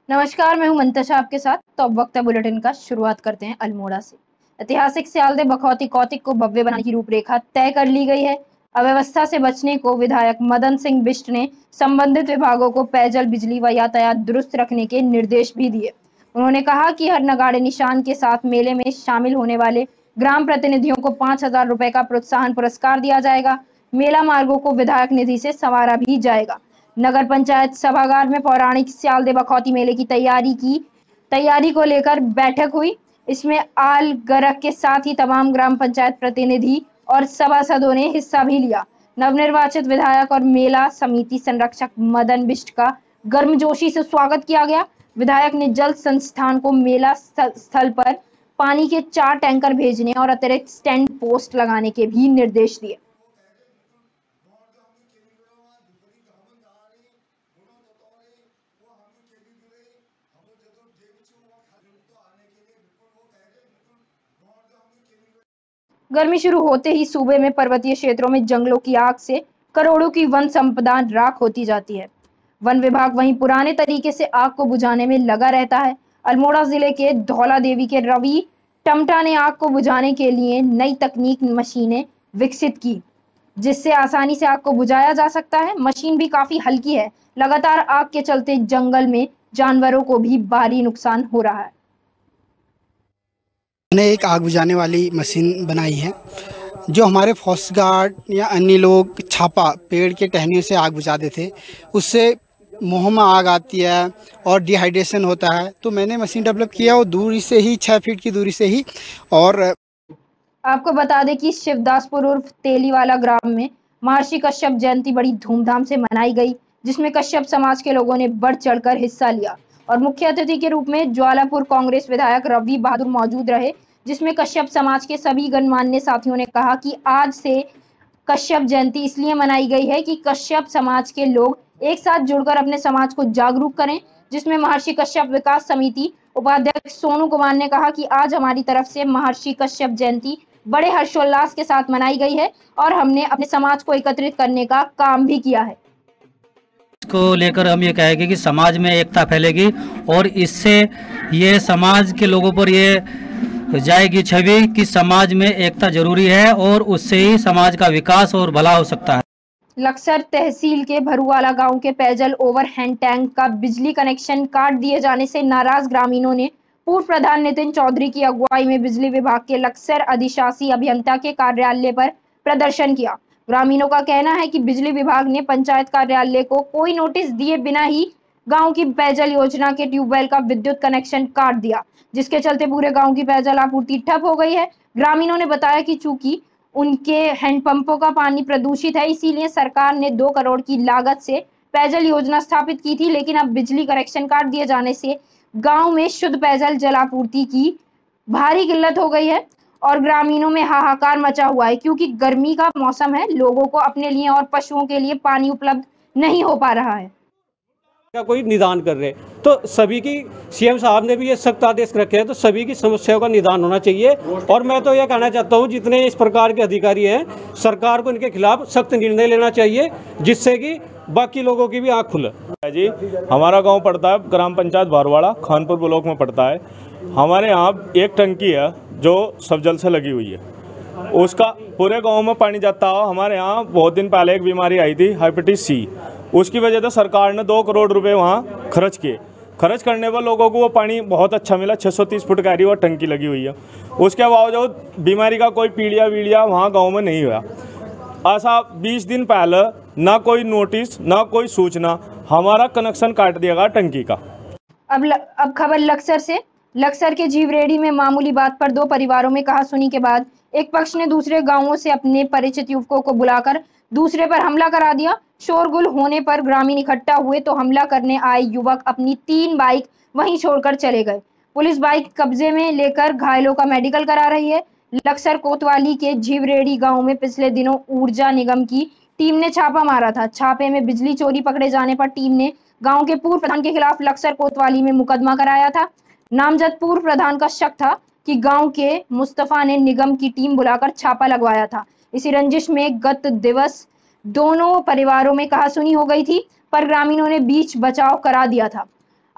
नमस्कार, मैं हूं मंतशा आपके साथ। तो अब वक्त है बुलेटिन का। शुरुआत करते हैं अल्मोड़ा से। ऐतिहासिक स्यालदे बखौती कौतिक को भव्य बनाने की रूपरेखा तय कर ली गई है। अव्यवस्था से बचने को विधायक मदन सिंह बिष्ट ने संबंधित विभागों को पेयजल, बिजली व यातायात दुरुस्त रखने के निर्देश भी दिए। उन्होंने कहा कि हर नगाड़े निशान के साथ मेले में शामिल होने वाले ग्राम प्रतिनिधियों को 5,000 रुपए का प्रोत्साहन पुरस्कार दिया जाएगा। मेला मार्गों को विधायक निधि से संवारा भी जाएगा। नगर पंचायत सभागार में पौराणिक स्यालदे बखौती मेले की तैयारी को लेकर बैठक हुई। इसमें आल गरक के साथ ही तमाम ग्राम पंचायत प्रतिनिधि और सभासदों ने हिस्सा भी लिया। नवनिर्वाचित विधायक और मेला समिति संरक्षक मदन बिष्ट का गर्मजोशी से स्वागत किया गया। विधायक ने जल संस्थान को मेला स्थल पर पानी के 4 टैंकर भेजने और अतिरिक्त स्टैंड पोस्ट लगाने के भी निर्देश दिए। गर्मी शुरू होते ही सूबे में पर्वतीय क्षेत्रों में जंगलों की आग से करोड़ों की वन संपदा राख होती जाती है। वन विभाग वहीं पुराने तरीके से आग को बुझाने में लगा रहता है। अल्मोड़ा जिले के धौला देवी के रवि टमटा ने आग को बुझाने के लिए नई तकनीक मशीनें विकसित की, जिससे आसानी से आग को बुझाया जा सकता है। मशीन भी काफी हल्की है। लगातार आग के चलते जंगल में जानवरों को भी भारी नुकसान हो रहा है। मैंने एक आग बुझाने वाली मशीन बनाई है जो हमारे फॉरेस्ट गार्ड या अन्य लोग छापा पेड़ के टहनियों से आग बुझा देते थे। उससे मुंह में आग आती है और डिहाइड्रेशन होता है, तो मैंने मशीन डेवलप किया और दूरी से ही 6 फीट की दूरी से ही। और आपको बता दें कि शिवदासपुर उर्फ तेलीवाला ग्राम में महर्षि कश्यप जयंती बड़ी धूमधाम से मनाई गई, जिसमें कश्यप समाज के लोगों ने बढ़ चढ़कर हिस्सा लिया और मुख्य अतिथि के रूप में ज्वालापुर कांग्रेस विधायक रवि बहादुर मौजूद रहे, जिसमें कश्यप समाज के सभी गणमान्य साथियों ने कहा कि आज से कश्यप जयंती इसलिए मनाई गई है कि कश्यप समाज के लोग एक साथ जुड़कर अपने समाज को जागरूक करें। जिसमें महर्षि कश्यप विकास समिति उपाध्यक्ष सोनू कुमार ने कहा कि आज हमारी तरफ से महर्षि कश्यप जयंती बड़े हर्षोल्लास के साथ मनाई गई है और हमने अपने समाज को एकत्रित करने का काम भी किया है। को लेकर हम ये कहेंगे कि समाज में एकता फैलेगी और इससे ये समाज के लोगों पर ये जाएगी छवि कि समाज में एकता जरूरी है और उससे ही समाज का विकास और भला हो सकता है। लक्सर तहसील के भरुवाला गांव के पेयजल ओवरहेड टैंक का बिजली कनेक्शन काट दिए जाने से नाराज ग्रामीणों ने पूर्व प्रधान नितिन चौधरी की अगुवाई में बिजली विभाग के लक्सर अधिशासी अभियंता के कार्यालय पर प्रदर्शन किया। ग्रामीणों का कहना है कि बिजली विभाग ने पंचायत कार्यालय को कोई नोटिस दिए बिना ही गांव की पेयजल योजना के ट्यूबवेल का विद्युत कनेक्शन काट दिया, जिसके चलते पूरे गांव की पेयजल आपूर्ति ठप हो गई है। ग्रामीणों ने बताया कि चूंकि उनके हैंडपंपों का पानी प्रदूषित है, इसीलिए सरकार ने 2 करोड़ की लागत से पेयजल योजना स्थापित की थी, लेकिन अब बिजली कनेक्शन काट दिए जाने से गांव में शुद्ध पेयजल जलापूर्ति की भारी किल्लत हो गई है और ग्रामीणों में हाहाकार मचा हुआ है, क्योंकि गर्मी का मौसम है। लोगों को अपने लिए और पशुओं के लिए पानी उपलब्ध नहीं हो पा रहा है। का कोई निदान कर रहे, तो सभी की सीएम साहब ने भी ये सख्त आदेश रखे हैं, तो सभी की समस्याओं का निदान होना चाहिए। और मैं तो ये कहना चाहता हूँ जितने इस प्रकार के अधिकारी हैं, सरकार को इनके खिलाफ सख्त निर्णय लेना चाहिए, जिससे कि बाकी लोगों की भी आँख खुले। जी, हमारा गांव पड़ता है ग्राम पंचायत भरुवाला, खानपुर ब्लॉक में पड़ता है। हमारे यहाँ एक टंकी है जो सब जल से लगी हुई है, उसका पूरे गांव में पानी जाता हो। हमारे यहाँ बहुत दिन पहले एक बीमारी आई थी हेपेटाइटिस सी, उसकी वजह से सरकार ने 2 करोड़ रुपए वहाँ खर्च किए। खर्च करने पर लोगों को वो पानी बहुत अच्छा मिला। 630 फुट गहरी वो टंकी लगी हुई है। उसके बावजूद बीमारी का कोई पीड़िया वहाँ गांव में नहीं हुआ। ऐसा 20 दिन पहले ना कोई नोटिस ना कोई सूचना, हमारा कनेक्शन काट दिया गया टंकी का। अब खबर लक्सर से। लक्सर के जीवरेडी में मामूली बात पर 2 परिवारों में कहासुनी के बाद एक पक्ष ने दूसरे गांवों से अपने परिचित युवकों को बुलाकर दूसरे पर हमला करा दिया। शोरगुल होने पर ग्रामीण इकट्ठा हुए तो हमला करने आए युवक अपनी 3 बाइक वहीं छोड़कर चले गए। पुलिस बाइक कब्जे में लेकर घायलों का मेडिकल करा रही है। लक्सर कोतवाली के जीवरेडी गांव में पिछले दिनों ऊर्जा निगम की टीम ने छापा मारा था। छापे में बिजली चोरी पकड़े जाने पर टीम ने गांव के पूर्व प्रधान के खिलाफ लक्सर कोतवाली में मुकदमा कराया था। नामजद पूर्व प्रधान का शक था कि गांव के मुस्तफा ने निगम की टीम बुलाकर छापा लगवाया था। इसी रंजिश में गत दिवस दोनों परिवारों में कहासुनी हो गई थी, पर ग्रामीणों ने बीच बचाव करा दिया था।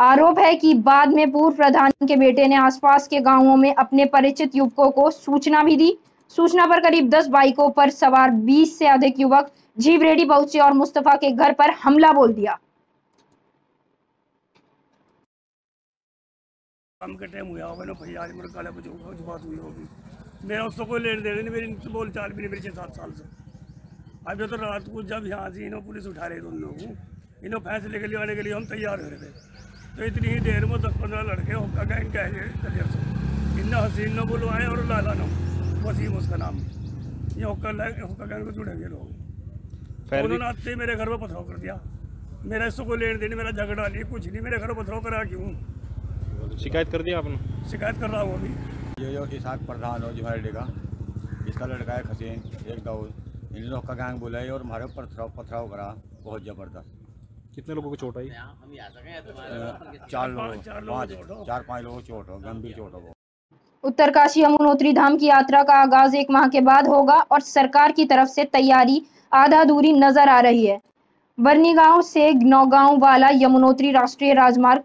आरोप है कि बाद में पूर्व प्रधान के बेटे ने आसपास के गांवों में अपने परिचित युवकों को सूचना भी दी। सूचना पर करीब 10 बाइकों पर सवार 20 से अधिक युवक झीवरेडी पहुंचे और मुस्तफा के घर पर हमला बोल दिया। काम का टाइम हुआ होगा ना भाई, आज मेरे काले बच्चों को बात हुई होगी। मेरा उससे कोई लेन देन नहीं, मेरी बोल चाल भी नहीं मेरे 6-7 साल से। अभी तो रात को जब यहाँ से इन्हों पुलिस उठा रही दोनों लोगों को, इन्हों फैसले के लिए आने के लिए हम तैयार हो रहे थे। तो इतनी ही देर में 10-15 लड़के हुक्का गैंग कह से इन्ना हसीन न बुलवाए और लाला नो वसीम उसका नाम, ये हुक्का गैंग को जुड़ेंगे लोग। उन्होंने आते ही मेरे घर में पथराव कर दिया। मेरा इससे कोई लेन देन, मेरा झगड़ा नहीं, कुछ नहीं, मेरे घर में पथराव करा क्यों? शिकायत कर दिया आपने? शिकायत कर रहा हूँ अभी। ये जो इसाक प्रधान हो झीवरेडी का, इसका लड़का है हसीन एक दाऊद, इन लोग का गैंग बुलाई और हमारे पथराव करा बहुत ज़बरदस्त। कितने लोगों को चोट आई? 4-5 लोगों को चोट हो, गंभीर चोट हो। उत्तरकाशी यमुनोत्री धाम की यात्रा का आगाज 1 माह के बाद होगा और सरकार की तरफ से तैयारी आधा अधूरी नजर आ रही है। बरनी गांव से नौगांव वाला यमुनोत्री राष्ट्रीय राजमार्ग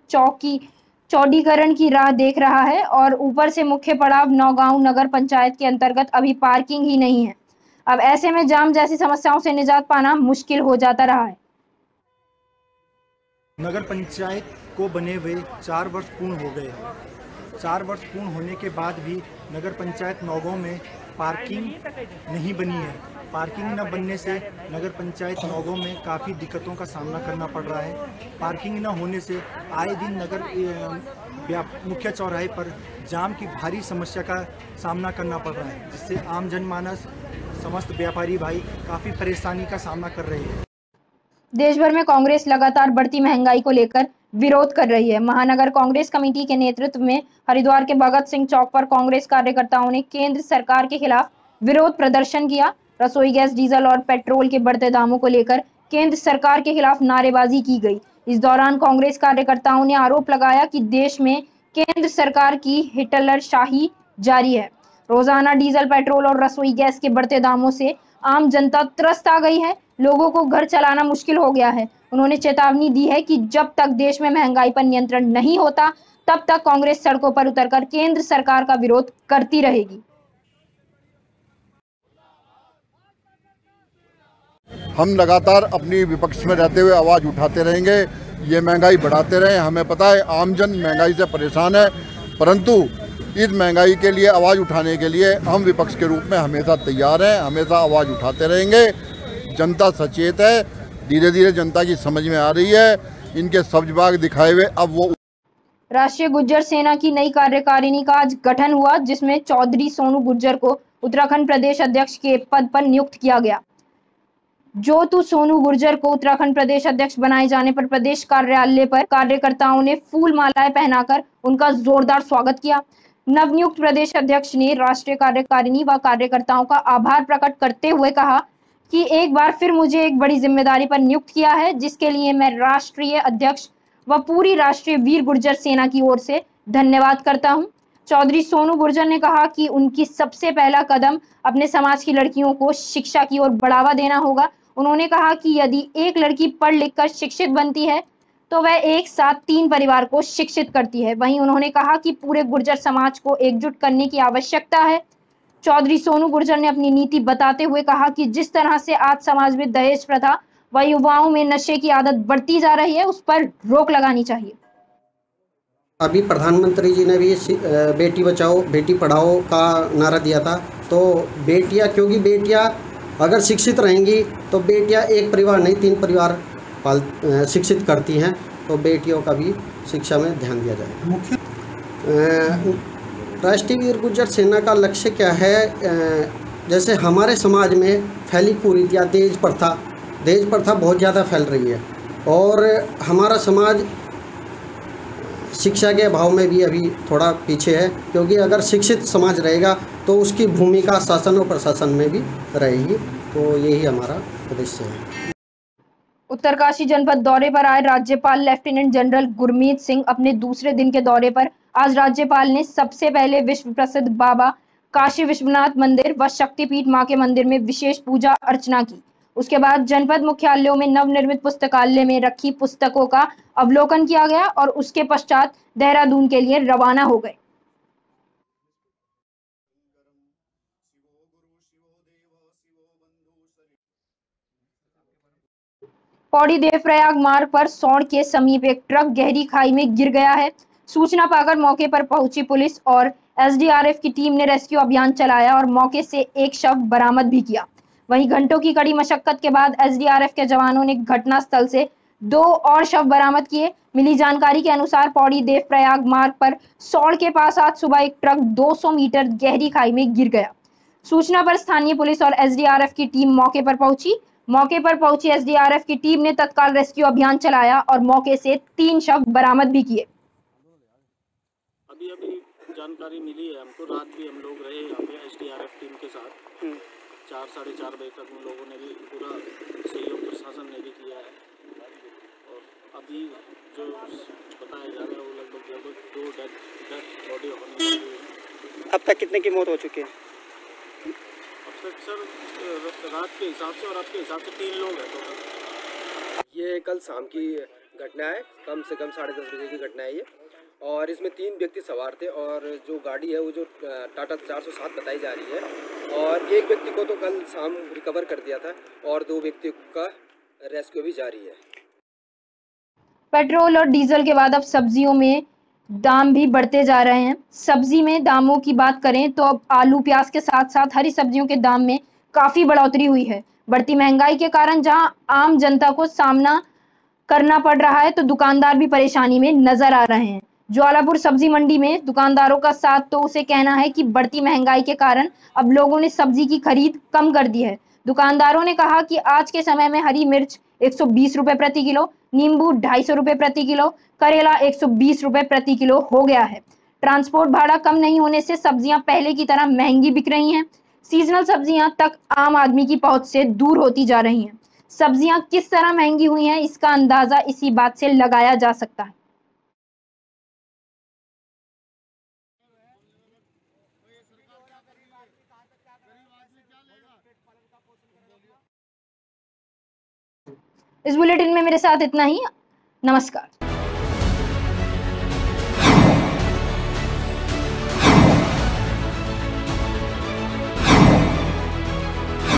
चौड़ीकरण की राह देख रहा है और ऊपर से मुख्य पड़ाव नौगांव नगर पंचायत के अंतर्गत अभी पार्किंग ही नहीं है। अब ऐसे में जाम जैसी समस्याओं से निजात पाना मुश्किल हो जाता रहा है। नगर पंचायत को बने हुए 4 वर्ष पूर्ण हो गए हैं। 4 वर्ष पूर्ण होने के बाद भी नगर पंचायत नौगांव में पार्किंग नहीं बनी है। पार्किंग न बनने से नगर पंचायत नौगांव में काफ़ी दिक्कतों का सामना करना पड़ रहा है। पार्किंग न होने से आए दिन नगर मुख्य चौराहे पर जाम की भारी समस्या का सामना करना पड़ रहा है, जिससे आम जनमानस, समस्त व्यापारी भाई काफ़ी परेशानी का सामना कर रहे हैं। देश भर में कांग्रेस लगातार बढ़ती महंगाई को लेकर विरोध कर रही है। महानगर कांग्रेस कमेटी के नेतृत्व में हरिद्वार के भगत सिंह चौक पर कांग्रेस कार्यकर्ताओं ने केंद्र सरकार के खिलाफ विरोध प्रदर्शन किया। रसोई गैस, डीजल और पेट्रोल के बढ़ते दामों को लेकर केंद्र सरकार के खिलाफ नारेबाजी की गई। इस दौरान कांग्रेस कार्यकर्ताओं ने आरोप लगाया कि देश में केंद्र सरकार की हिटलरशाही जारी है। रोजाना डीजल, पेट्रोल और रसोई गैस के बढ़ते दामों से आम जनता त्रस्त आ गई है। लोगों को घर चलाना मुश्किल हो गया है। उन्होंने चेतावनी दी है कि जब तक देश में महंगाई पर नियंत्रण नहीं होता, तब तक कांग्रेस सड़कों पर उतरकर केंद्र सरकार का विरोध करती रहेगी। हम लगातार अपनी विपक्ष में रहते हुए आवाज़ उठाते रहेंगे। ये महंगाई बढ़ाते रहे, हमें पता है आमजन महंगाई से परेशान है, परंतु इस महंगाई के लिए आवाज़ उठाने के लिए हम विपक्ष के रूप में हमेशा तैयार हैं, हमेशा आवाज़ उठाते रहेंगे। जनता सचेत है, धीरे धीरे जनता की समझ में आ रही है। इनके सब्ज बाग दिखाए हुए अब वो। राष्ट्रीय गुर्जर सेना की नई कार्यकारिणी का आज गठन हुआ, जिसमें चौधरी सोनू गुर्जर को उत्तराखंड प्रदेश अध्यक्ष के पद पर नियुक्त किया गया। ज्योतु सोनू गुर्जर को उत्तराखंड प्रदेश अध्यक्ष बनाए जाने पर प्रदेश कार्यालय पर कार्यकर्ताओं ने फूल मालाएं पहनाकर उनका जोरदार स्वागत किया। नवनियुक्त प्रदेश अध्यक्ष ने राष्ट्रीय कार्यकारिणी व कार्यकर्ताओं का आभार प्रकट करते हुए कहा कि एक बार फिर मुझे एक बड़ी जिम्मेदारी पर नियुक्त किया है, जिसके लिए मैं राष्ट्रीय अध्यक्ष व पूरी राष्ट्रीय वीर गुर्जर सेना की ओर से धन्यवाद करता हूं। चौधरी सोनू गुर्जर ने कहा कि उनकी सबसे पहला कदम अपने समाज की लड़कियों को शिक्षा की ओर बढ़ावा देना होगा। उन्होंने कहा कि यदि एक लड़की पढ़ लिखकर शिक्षित बनती है तो वह एक साथ 3 परिवार को शिक्षित करती है। वहीं उन्होंने कहा कि पूरे गुर्जर समाज को एकजुट करने की आवश्यकता है। चौधरी सोनू गुर्जर ने अपनी नीति बताते हुए कहा कि जिस तरह से आज समाज में दहेज प्रथा व युवाओं में नशे की आदत बढ़ती जा रही है, उस पर रोक लगानी चाहिए। अभी प्रधानमंत्री जी ने भी बेटी बचाओ बेटी पढ़ाओ का नारा दिया था। तो बेटियां, क्योंकि बेटियां अगर शिक्षित रहेंगी तो बेटियां एक परिवार नहीं 3 परिवार शिक्षित करती हैं। तो बेटियों का भी शिक्षा में ध्यान दिया जाए। मुख्य राष्ट्रीय वीर गुर्जर सेना का लक्ष्य क्या है? जैसे हमारे समाज में फैली कुरीतियाँ, दहेज प्रथा बहुत ज़्यादा फैल रही है और हमारा समाज शिक्षा के अभाव में भी अभी थोड़ा पीछे है, क्योंकि अगर शिक्षित समाज रहेगा तो उसकी भूमिका शासन और प्रशासन में भी रहेगी। तो यही हमारा उद्देश्य है। उत्तरकाशी जनपद दौरे पर आए राज्यपाल लेफ्टिनेंट जनरल गुरमीत सिंह अपने दूसरे दिन के दौरे पर आज राज्यपाल ने सबसे पहले विश्व प्रसिद्ध बाबा काशी विश्वनाथ मंदिर व शक्तिपीठ मां के मंदिर में विशेष पूजा अर्चना की। उसके बाद जनपद मुख्यालयों में नवनिर्मित पुस्तकालय में रखी पुस्तकों का अवलोकन किया गया और उसके पश्चात देहरादून के लिए रवाना हो गए। पौड़ी देवप्रयाग मार्ग पर सौड़ के समीप एक ट्रक गहरी खाई में गिर गया है। सूचना पाकर मौके पर पहुंची पुलिस और एसडीआरएफ की टीम ने रेस्क्यू अभियान चलाया और मौके से एक शव बरामद भी किया। वहीं घंटों की कड़ी मशक्कत के बाद एसडीआरएफ के जवानों ने घटनास्थल से 2 और शव बरामद किए। मिली जानकारी के अनुसार पौड़ी देवप्रयाग मार्ग पर सौड़ के पास आज सुबह एक ट्रक 200 मीटर गहरी खाई में गिर गया। सूचना पर स्थानीय पुलिस और एसडीआरएफ की टीम मौके पर पहुंची। मौके पर पहुंची एसडीआरएफ की टीम ने तत्काल रेस्क्यू अभियान चलाया और मौके से 3 शव बरामद भी किए। अभी जानकारी मिली है हमको, रात भी हम लोग रहे यहाँ पे एसडीआरएफ टीम के साथ। 4 साढ़े 4 बजे तक उन लोगों ने भी पूरा सहयोग प्रशासन ने भी किया है। और अभी जो बताया जा रहा है वो लगभग 2 डेड बॉडी होने। अब तक कितने की मौत हो चुकी है? अब तक सर रात के हिसाब से और आपके हिसाब से 3 लोग हैं टोटल। ये कल शाम की घटना है, कम से कम 10:30 बजे की घटना है ये। और इसमें 3 व्यक्ति सवार थे और जो गाड़ी है वो जो टाटा 407 बताई जा रही है। और एक व्यक्ति को तो कल शाम रिकवर कर दिया था और 2 व्यक्तियों का रेस्क्यू भी जारी है। पेट्रोल और डीजल के बाद अब सब्जियों में दाम भी बढ़ते जा रहे हैं। सब्जी में दामों की बात करें तो अब आलू प्याज के साथ साथ हरी सब्जियों के दाम में काफी बढ़ोतरी हुई है। बढ़ती महंगाई के कारण जहां आम जनता को सामना करना पड़ रहा है तो दुकानदार भी परेशानी में नजर आ रहे हैं। ज्वालापुर सब्जी मंडी में दुकानदारों का साथ तो उसे कहना है कि बढ़ती महंगाई के कारण अब लोगों ने सब्जी की खरीद कम कर दी है। दुकानदारों ने कहा कि आज के समय में हरी मिर्च 120 रुपए प्रति किलो, नींबू 250 रुपए प्रति किलो, करेला 120 रुपए प्रति किलो हो गया है। ट्रांसपोर्ट भाड़ा कम नहीं होने से सब्जियां पहले की तरह महंगी बिक रही हैं। सीजनल सब्जियां तक आम आदमी की पहुंच से दूर होती जा रही हैं। सब्जियां किस तरह महंगी हुई हैं इसका अंदाजा इसी बात से लगाया जा सकता है। इस बुलेटिन में मेरे साथ इतना ही। नमस्कार।